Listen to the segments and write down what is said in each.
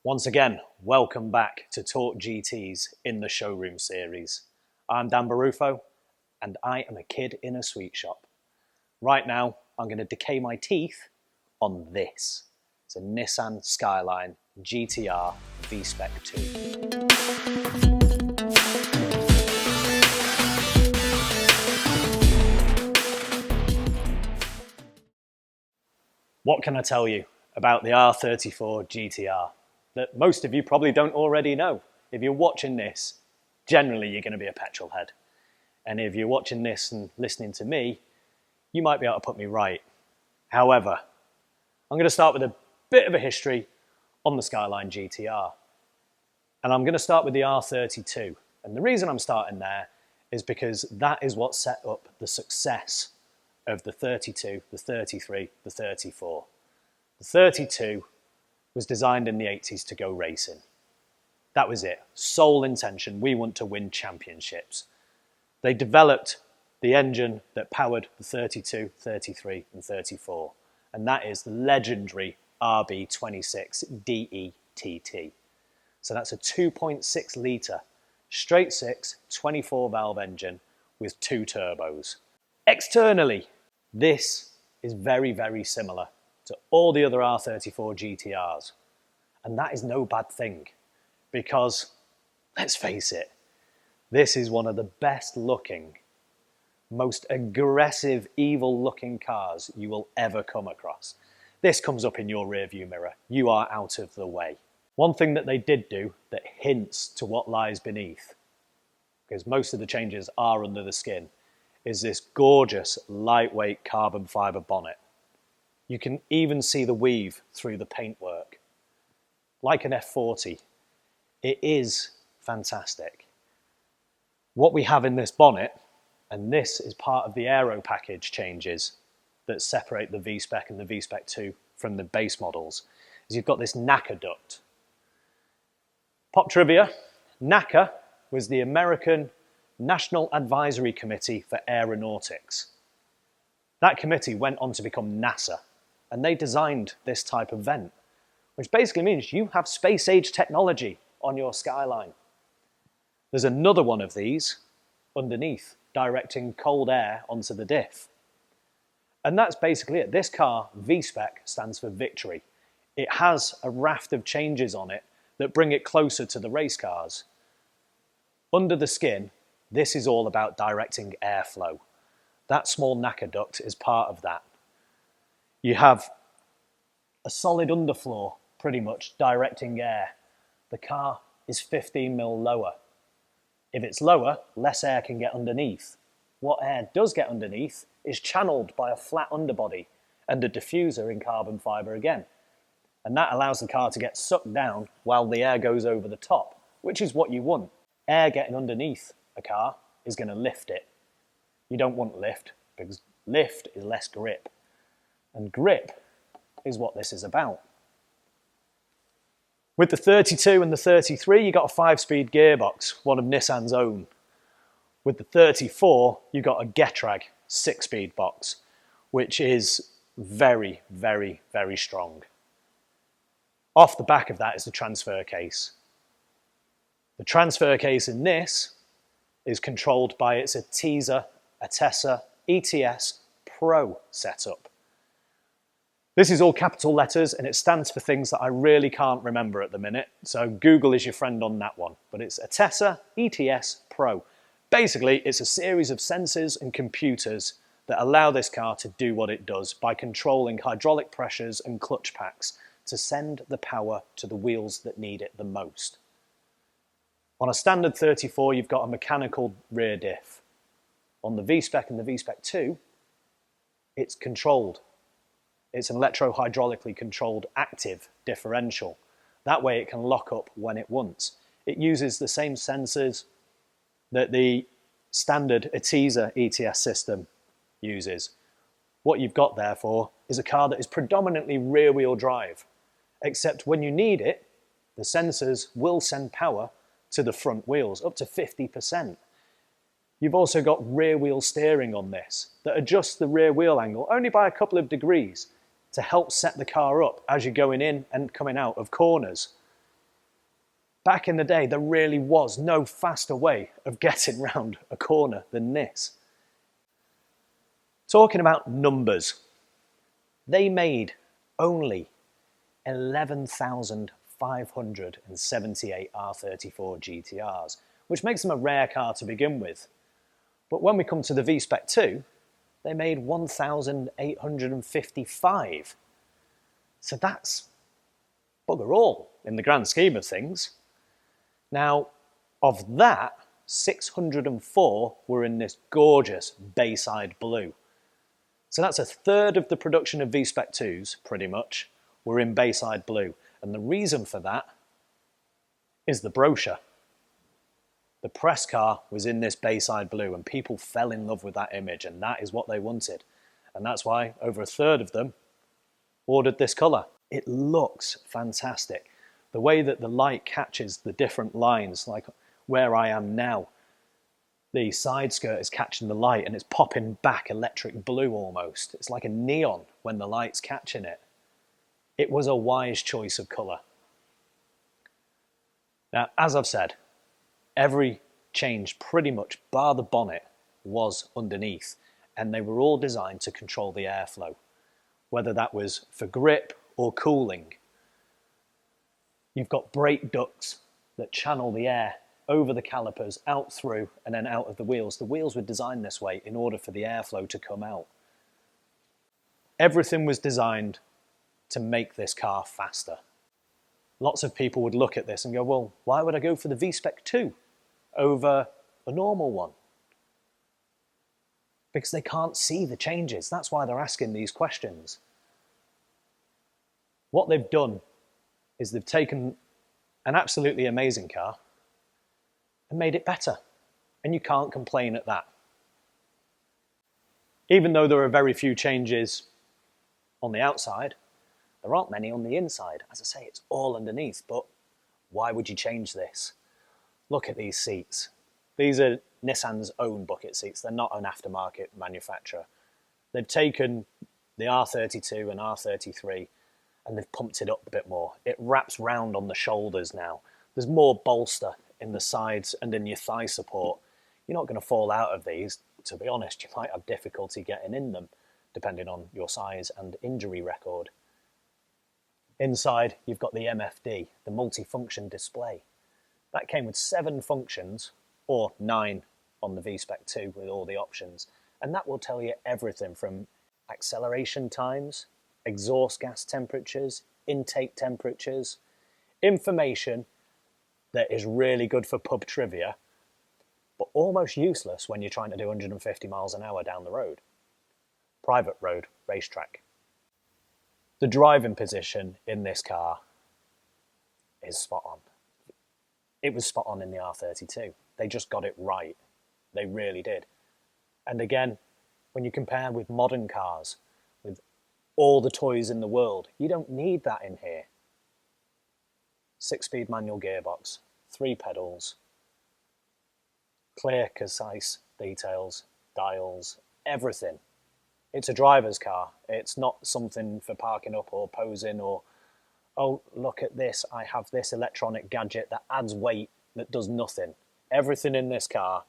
Once again, welcome back to Talk GTs in the showroom series. I'm Dan Barufo, and I am a kid in a sweet shop. Right now, I'm going to decay my teeth on this. It's a Nissan Skyline GTR V-spec 2. What can I tell you about the R34 GTR that most of you probably don't already know? If you're watching this, generally you're going to be a petrol head. And if you're watching this and listening to me, you might be able to put me right. However, I'm going to start with a bit of a history on the Skyline GTR. And I'm going to start with the R32. And the reason I'm starting there is because that is what set up the success of the 32, the 33, the 34. The 32 was designed in the 80s to go racing. That was it. Sole intention, we want to win championships. They developed the engine that powered the 32, 33 and 34. And that is the legendary RB26 DETT. So that's a 2.6 litre, straight six, 24 valve engine with 2 turbos. Externally, this is very, very similar to all the other R34 GTRs. And that is no bad thing because, let's face it, this is one of the best looking, most aggressive, evil looking cars you will ever come across. This comes up in your rearview mirror. You are out of the way. One thing that they did do that hints to what lies beneath, because most of the changes are under the skin, is this gorgeous lightweight carbon fibre bonnet. You can even see the weave through the paintwork. Like an F40, it is fantastic. What we have in this bonnet, and this is part of the Aero package changes that separate the V-spec and the V-spec 2 from the base models, is you've got this NACA duct. Pop trivia, NACA was the American National Advisory Committee for Aeronautics. That committee went on to become NASA, and they designed this type of vent, which basically means you have space-age technology on your Skyline. There's another one of these underneath, directing cold air onto the diff. And that's basically it. This car, V-spec, stands for victory. It has a raft of changes on it that bring it closer to the race cars. Under the skin, this is all about directing airflow. That small NACA duct is part of that. You have a solid underfloor, pretty much, directing air. The car is 15 mil lower. If it's lower, less air can get underneath. What air does get underneath is channeled by a flat underbody and a diffuser in carbon fibre again. And that allows the car to get sucked down while the air goes over the top, which is what you want. Air getting underneath a car is going to lift it. You don't want lift because lift is less grip. And grip is what this is about. With the 32 and the 33, you got a 5-speed gearbox, one of Nissan's own. With the 34, you got a Getrag 6-speed box, which is very, very, very strong. Off the back of that is the transfer case. The transfer case in this is controlled by its Atesa ETS Pro setup. This is all capital letters and it stands for things that I really can't remember at the minute, so Google is your friend on that one. But it's Atesa ETS Pro. Basically, it's a series of sensors and computers that allow this car to do what it does by controlling hydraulic pressures and clutch packs to send the power to the wheels that need it the most. On a standard 34, you've got a mechanical rear diff. On the V-spec and the V-spec 2, it's controlled. It's an electro-hydraulically controlled active differential. That way it can lock up when it wants. It uses the same sensors that the standard Atesa ETS system uses. What you've got, therefore, is a car that is predominantly rear-wheel drive, except when you need it, the sensors will send power to the front wheels, up to 50%. You've also got rear-wheel steering on this that adjusts the rear wheel angle only by a couple of degrees to help set the car up as you're going in and coming out of corners. Back in the day, there really was no faster way of getting round a corner than this. Talking about numbers, they made only 11,578 R34 GTRs, which makes them a rare car to begin with. But when we come to the V-spec 2, they made 1,855. So that's bugger all in the grand scheme of things. Now, of that, 604 were in this gorgeous Bayside blue. So that's a third of the production of V-spec 2s, pretty much, were in Bayside blue. And the reason for that is the brochure. The press car was in this Bayside blue and people fell in love with that image, and that is what they wanted. And that's why over a third of them ordered this colour. It looks fantastic. The way that the light catches the different lines, like where I am now, the side skirt is catching the light and it's popping back electric blue almost. It's like a neon when the light's catching it. It was a wise choice of colour. Now, as I've said, every change pretty much bar the bonnet was underneath, and they were all designed to control the airflow, whether that was for grip or cooling. You've got brake ducts that channel the air over the calipers, out through, and then out of the wheels. The wheels were designed this way in order for the airflow to come out. Everything was designed to make this car faster. Lots of people would look at this and go, well, why would I go for the V-spec 2 over a normal one? Because they can't see the changes. That's why they're asking these questions. What they've done is they've taken an absolutely amazing car and made it better. And you can't complain at that. Even though there are very few changes on the outside, there aren't many on the inside. As I say, it's all underneath, but why would you change this? Look at these seats. These are Nissan's own bucket seats. They're not an aftermarket manufacturer. They've taken the R32 and R33 and they've pumped it up a bit more. It wraps round on the shoulders now. There's more bolster in the sides and in your thigh support. You're not going to fall out of these. To be honest, you might have difficulty getting in them, depending on your size and injury record. Inside, you've got the MFD, the multi-function display. That came with 7 functions, or 9 on the V-spec 2 with all the options. And that will tell you everything from acceleration times, exhaust gas temperatures, intake temperatures, information that is really good for pub trivia, but almost useless when you're trying to do 150 miles an hour down the road. Private road, racetrack. The driving position in this car is spot on. It was spot on in the R32. They just got it right. They really did. And again, when you compare with modern cars, with all the toys in the world, you don't need that in here. 6-speed manual gearbox, 3 pedals, clear, concise details, dials, everything. It's a driver's car. It's not something for parking up or posing or, oh, look at this, I have this electronic gadget that adds weight that does nothing. Everything in this car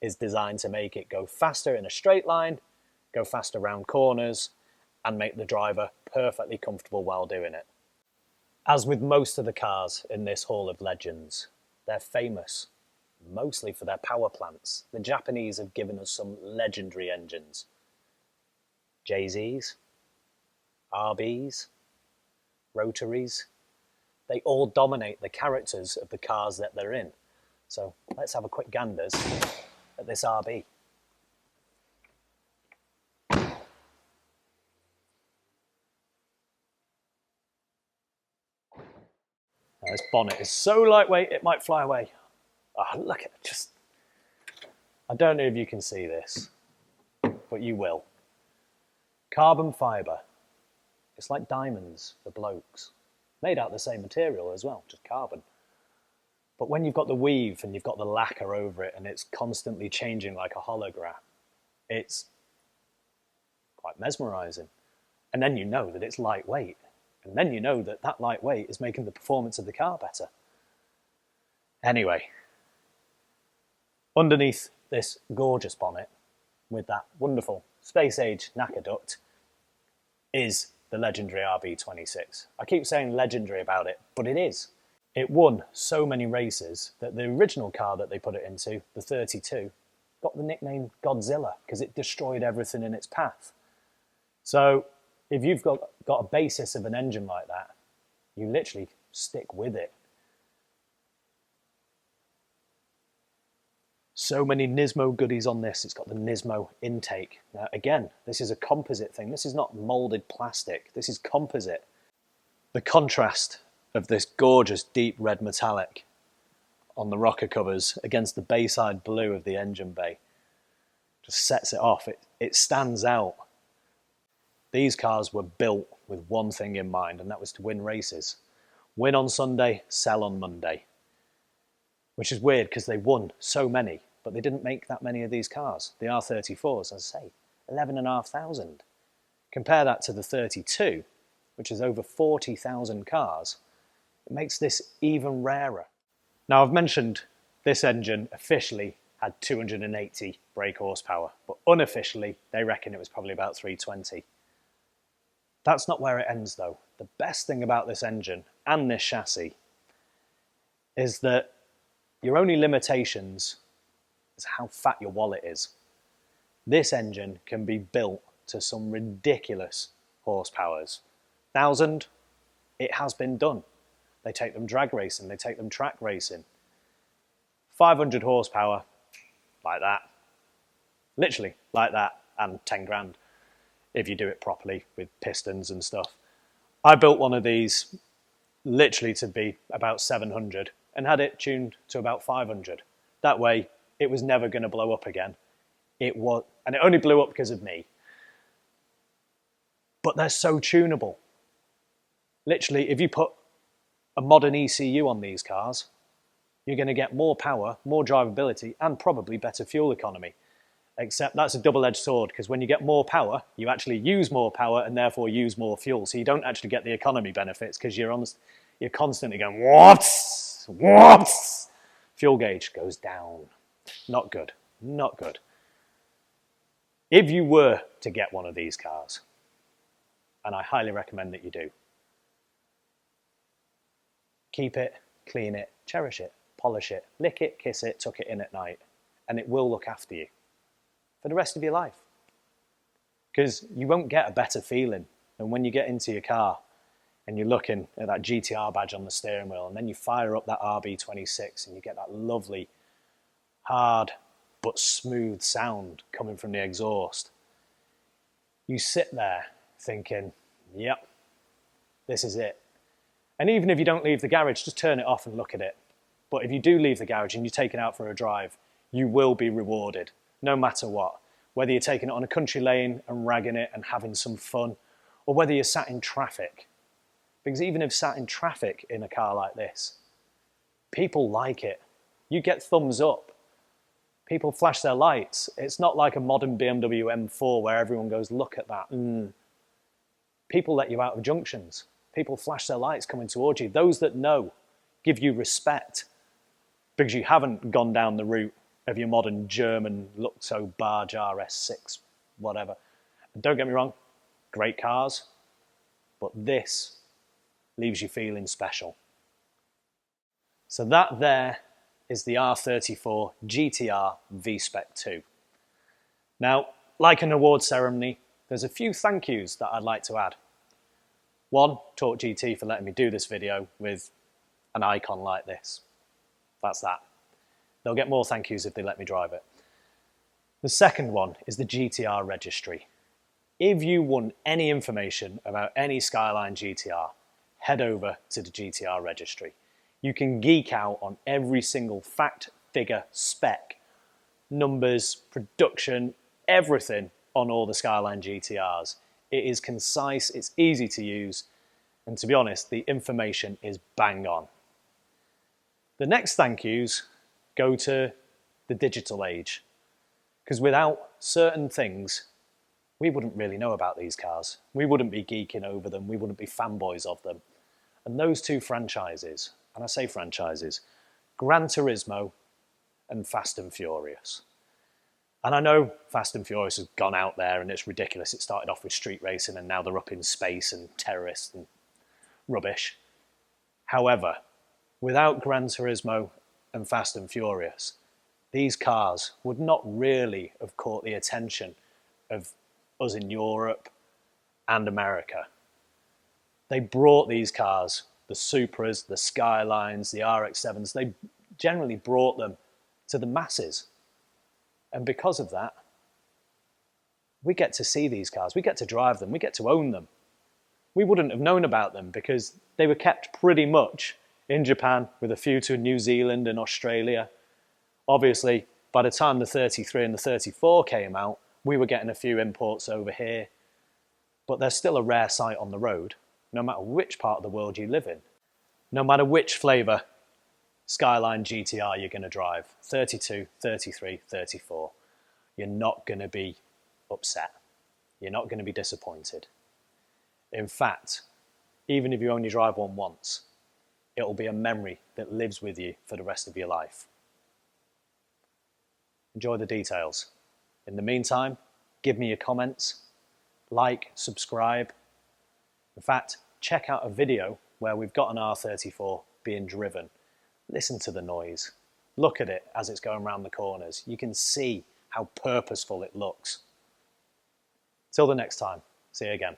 is designed to make it go faster in a straight line, go faster round corners, and make the driver perfectly comfortable while doing it. As with most of the cars in this Hall of Legends, they're famous, mostly for their power plants. The Japanese have given us some legendary engines. JZs, RBs, rotaries, they all dominate the characters of the cars that they're in. So let's have a quick ganders at this RB. Now, this bonnet is so lightweight it might fly away. Oh, look at it, I don't know if you can see this, but you will. Carbon fibre. It's like diamonds for blokes. Made out of the same material as well, just carbon. But when you've got the weave and you've got the lacquer over it and it's constantly changing like a holograph, it's quite mesmerising. And then you know that it's lightweight. And then you know that that lightweight is making the performance of the car better. Anyway, underneath this gorgeous bonnet with that wonderful space-age NACA duct is the legendary RB26. I keep saying legendary about it, but it is. It won so many races that the original car that they put it into, the 32, got the nickname Godzilla because it destroyed everything in its path. So if you've got a basis of an engine like that, you literally stick with it. So many Nismo goodies on this. It's got the Nismo intake. Now, again, this is a composite thing. This is not molded plastic. This is composite. The contrast of this gorgeous deep red metallic on the rocker covers against the Bayside blue of the engine bay just sets it off. It stands out. These cars were built with one thing in mind, and that was to win races. Win on Sunday, sell on Monday. Which is weird because they won so many, but they didn't make that many of these cars. The R34s, as I say, 11,500. Compare that to the 32, which is over 40,000 cars. It makes this even rarer. Now, I've mentioned this engine officially had 280 brake horsepower, but unofficially, they reckon it was probably about 320. That's not where it ends, though. The best thing about this engine and this chassis is that your only limitations is how fat your wallet is. This engine can be built to some ridiculous horsepowers. 1,000, it has been done. They take them drag racing, they take them track racing. 500 horsepower, like that. Literally, like that, and 10 grand if you do it properly with pistons and stuff. I built one of these literally to be about 700 and had it tuned to about 500. That way, it was never going to blow up again. And it only blew up because of me. But they're so tunable. Literally, if you put a modern ECU on these cars, you're going to get more power, more drivability, and probably better fuel economy. Except that's a double-edged sword, because when you get more power, you actually use more power and therefore use more fuel. So you don't actually get the economy benefits because you're constantly going, whoops, whoops. Fuel gauge goes down. Not good, not good. If you were to get one of these cars, and I highly recommend that you do, keep it, clean it, cherish it, polish it, lick it, kiss it, tuck it in at night, and it will look after you for the rest of your life. Because you won't get a better feeling than when you get into your car and you're looking at that GTR badge on the steering wheel, and then you fire up that RB26 and you get that lovely, hard but smooth sound coming from the exhaust. You sit there thinking, yep, this is it. And even if you don't leave the garage, just turn it off and look at it. But if you do leave the garage and you take it out for a drive, you will be rewarded, no matter what. Whether you're taking it on a country lane and ragging it and having some fun, or whether you're sat in traffic. Because even if sat in traffic in a car like this, people like it. You get thumbs up. People flash their lights. It's not like a modern BMW M4 where everyone goes, look at that. People let you out of junctions. People flash their lights coming towards you. Those that know give you respect because you haven't gone down the route of your modern German Luxo Barge RS6, whatever. And don't get me wrong, great cars, but this leaves you feeling special. So that there is the R34 GTR V-spec 2. Now, like an award ceremony, there's a few thank yous that I'd like to add. One, Torque GT for letting me do this video with an icon like this. That's that. They'll get more thank yous if they let me drive it. The second one is the GTR registry. If you want any information about any Skyline GTR, head over to the GTR registry. You can geek out on every single fact, figure, spec, numbers, production, everything on all the Skyline GTRs. It is concise, it's easy to use, and to be honest, the information is bang on. The next thank yous go to the digital age, because without certain things, we wouldn't really know about these cars. We wouldn't be geeking over them, we wouldn't be fanboys of them. And those two franchises, and I say franchises, Gran Turismo and Fast and Furious. And I know Fast and Furious has gone out there and it's ridiculous. It started off with street racing and now they're up in space and terrorists and rubbish. However, without Gran Turismo and Fast and Furious, these cars would not really have caught the attention of us in Europe and America. They brought these cars, the Supras, the Skylines, the RX-7s, they generally brought them to the masses. And because of that, we get to see these cars, we get to drive them, we get to own them. We wouldn't have known about them because they were kept pretty much in Japan, with a few to New Zealand and Australia. Obviously, by the time the 33 and the 34 came out, we were getting a few imports over here. But they're still a rare sight on the road, no matter which part of the world you live in. No matter which flavour Skyline GTR you're going to drive, 32, 33, 34, you're not going to be upset. You're not going to be disappointed. In fact, even if you only drive one once, it'll be a memory that lives with you for the rest of your life. Enjoy the details. In the meantime, give me your comments, like, subscribe. In fact, check out a video where we've got an R34 being driven. Listen to the noise. Look at it as it's going around the corners. You can see how purposeful it looks. Till the next time, see you again.